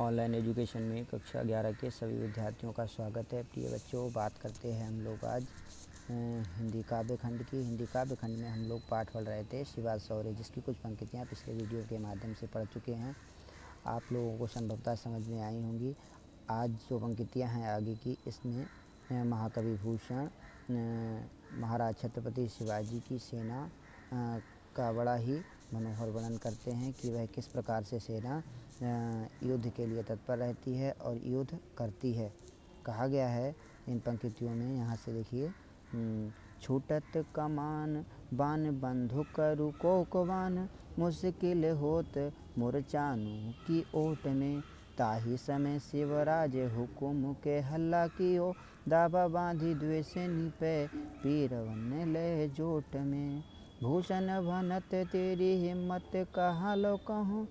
Online education में कक्षा 11 के सभी विद्यार्थियों का स्वागत है। प्रिय बच्चों, बात करते हैं हम लोग आज हिंदी काव्य खंड की। हिंदी काव्य खंड में हम लोग पाठ पढ़ रहे थे शिवा शौर्य, जिसकी कुछ पंक्तियाँ पिछले वीडियो के माध्यम से पढ़ चुके हैं। आप लोगों को संभवतः समझ में आई होंगी। आज जो पंक्तियाँ हैं आगे की, इसमें महाकवि भूषण महाराज छत्रपति शिवाजी की सेना का बड़ा ही मनोहर वर्णन करते हैं कि वह किस प्रकार से सेना युद्ध के लिए तत्पर रहती है और युद्ध करती है। कहा गया है इन पंक्तियों में, यहाँ से देखिए, छूटत कमान बान बंधुक रुकोकवान, मुश्किल होत मुरचानु की ओट में, ताही समय शिवराज हुकुम के हल्ला कियो, दावा बांधी द्वेषनी पे पीरवन ले जोट में। भूषण भनत तेरी हिम्मत कहा लो कहूँ,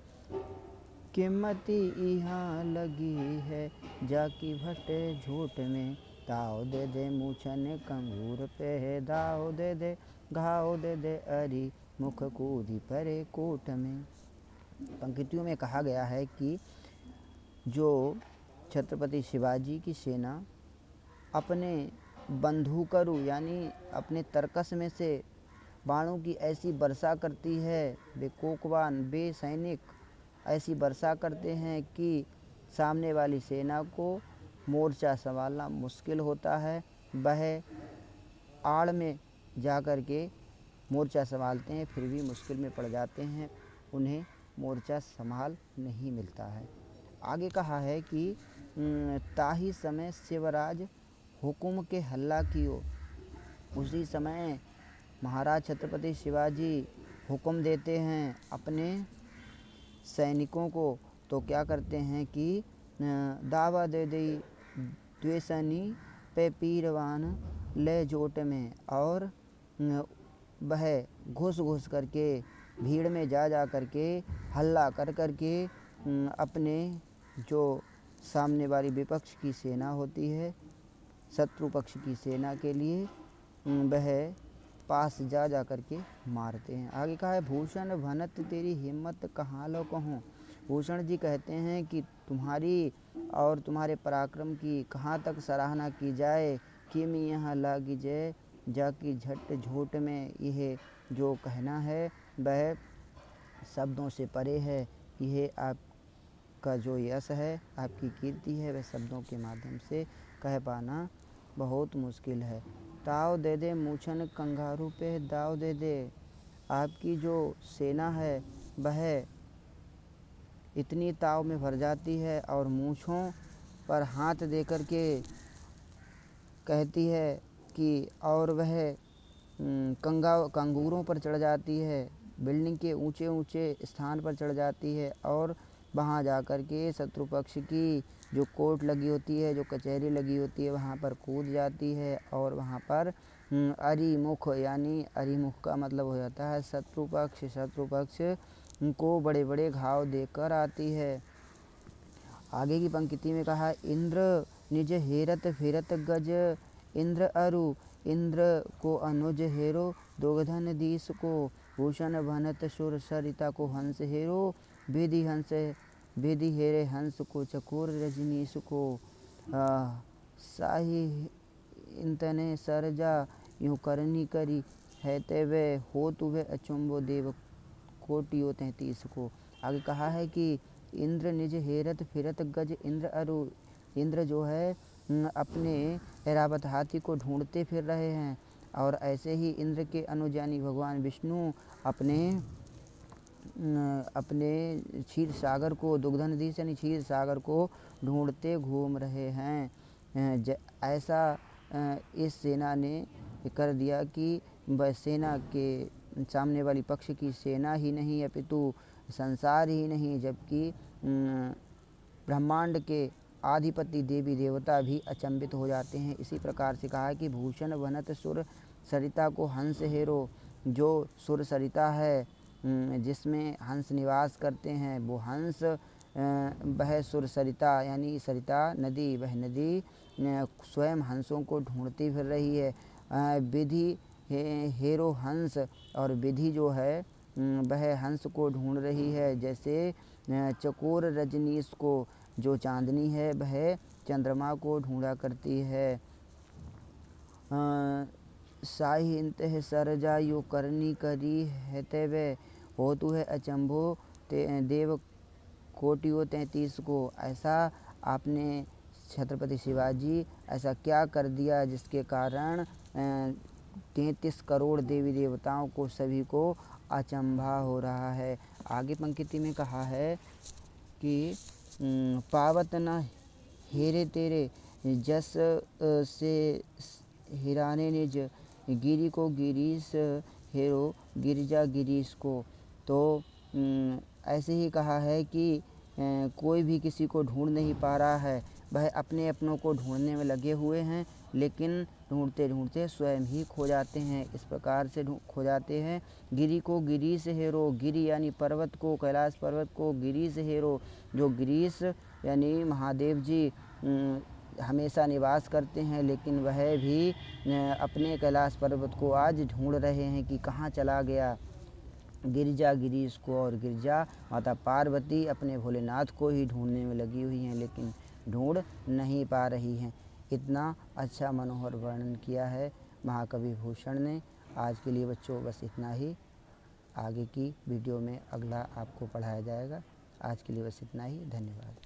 कीमती यहाँ लगी है जाकी भटे झूठ में, ताव दे दे मूछन कंगूर पे दाव दे दे, घाव दे दे अरी मुख कूदी परे कोट में। पंक्तियों में कहा गया है कि जो छत्रपति शिवाजी की सेना अपने बंधुकरु यानी अपने तरकस में से बाणों की ऐसी वर्षा करती है, वे कोकवान, वे सैनिक ऐसी वर्षा करते हैं कि सामने वाली सेना को मोर्चा संभालना मुश्किल होता है। वह आड़ में जाकर के मोर्चा संभालते हैं, फिर भी मुश्किल में पड़ जाते हैं, उन्हें मोर्चा संभाल नहीं मिलता है। आगे कहा है कि ताही समय शिवराज हुकुम के हल्ला कियो, उसी समय महाराज छत्रपति शिवाजी हुक्म देते हैं अपने सैनिकों को, तो क्या करते हैं कि दावा दे दे द्वेषनी पे पीरवान ले जोट में, और वह घुस घुस करके भीड़ में जा करके हल्ला कर करके अपने जो सामने वाली विपक्ष की सेना होती है, शत्रु पक्ष की सेना के लिए वह पास जा करके मारते हैं। आगे कहा है, भूषण भनत तेरी हिम्मत कहाँ लो कहूँ। भूषण जी कहते हैं कि तुम्हारी और तुम्हारे पराक्रम की कहाँ तक सराहना की जाए, कि मैं यहाँ लागी जय जाकी झट झोट में। यह जो कहना है वह शब्दों से परे है। यह आपका जो यश है, आपकी कीर्ति है, वह शब्दों के माध्यम से कह पाना बहुत मुश्किल है। ताव दे दे मूछन कंगारू पे दाव दे दे, आपकी जो सेना है वह इतनी ताव में भर जाती है और मूछों पर हाथ दे कर के कहती है कि, और वह कंगूरों पर चढ़ जाती है, बिल्डिंग के ऊंचे ऊंचे स्थान पर चढ़ जाती है, और वहाँ जा कर के शत्रु पक्ष की जो कोर्ट लगी होती है, जो कचहरी लगी होती है, वहाँ पर कूद जाती है, और वहाँ पर अरिमुख, यानी अरिमुख का मतलब हो जाता है शत्रु पक्ष को बड़े बड़े घाव देकर आती है। आगे की पंक्ति में कहा, इंद्र निज हेरत फिरत गज, इंद्र अरु इंद्र को अनुज हेरो, दुग्धन दीस को भूषण भनत सुर सरिता को हंस हेरो, विधि हेरे हंस को चकोर रजनीश को, साही इंतने सरजा यूँ करनी करी, है तेवे हो तुवे अचुम्बो देव कोटियो 33 को। आगे कहा है कि इंद्र निज हेरत फिरत गज, इंद्र अरु, इंद्र जो है अपने ऐरावत हाथी को ढूंढते फिर रहे हैं, और ऐसे ही इंद्र के अनुज यानी भगवान विष्णु अपने क्षीर सागर को, दुग्धनदीस यानी क्षीर सागर को ढूंढते घूम रहे हैं। ऐसा इस सेना ने कर दिया कि वह सेना के सामने वाली पक्ष की सेना ही नहीं, अपितु संसार ही नहीं, जबकि ब्रह्मांड के आधिपति देवी देवता भी अचंभित हो जाते हैं। इसी प्रकार से कहा है कि भूषण वनत सुर सरिता को हंस हेरो, जो सुर सरिता है जिसमें हंस निवास करते हैं, वो हंस वह सुर सरिता यानी सरिता नदी, वह नदी स्वयं हंसों को ढूंढती फिर रही है। विधि हेरो हंस, और विधि जो है वह हंस को ढूंढ रही है, जैसे चकोर रजनीश को जो चांदनी है वह चंद्रमा को ढूंढा करती है। साहिंत है सरजा यो करनी करी है तेवे हो तू है अचंभो देव कोटियो 33 को। ऐसा आपने छत्रपति शिवाजी ऐसा क्या कर दिया जिसके कारण 33 करोड़ देवी देवताओं को सभी को अचंभा हो रहा है। आगे पंक्ति में कहा है कि पावत न हेरे तेरे जस से हिराने निज गिरी को गिरीश हेरो गिरिजा गिरीश को। तो ऐसे ही कहा है कि कोई भी किसी को ढूंढ नहीं पा रहा है, वह अपने अपनों को ढूंढने में लगे हुए हैं, लेकिन ढूंढते ढूंढते स्वयं ही खो जाते हैं। इस प्रकार से खो जाते हैं। गिरी को गिरीश हेरो, गिरी यानी पर्वत को, कैलाश पर्वत को गिरीश हेरो, जो गिरीश यानी महादेव जी हमेशा निवास करते हैं, लेकिन वह भी अपने कैलाश पर्वत को आज ढूंढ रहे हैं कि कहाँ चला गया। गिरिजा गिरीश को, और गिरिजा माता पार्वती अपने भोलेनाथ को ही ढूंढने में लगी हुई हैं, लेकिन ढूंढ नहीं पा रही हैं। इतना अच्छा मनोहर वर्णन किया है महाकवि भूषण ने। आज के लिए बच्चों बस इतना ही। आगे की वीडियो में अगला आपको पढ़ाया जाएगा। आज के लिए बस इतना ही। धन्यवाद।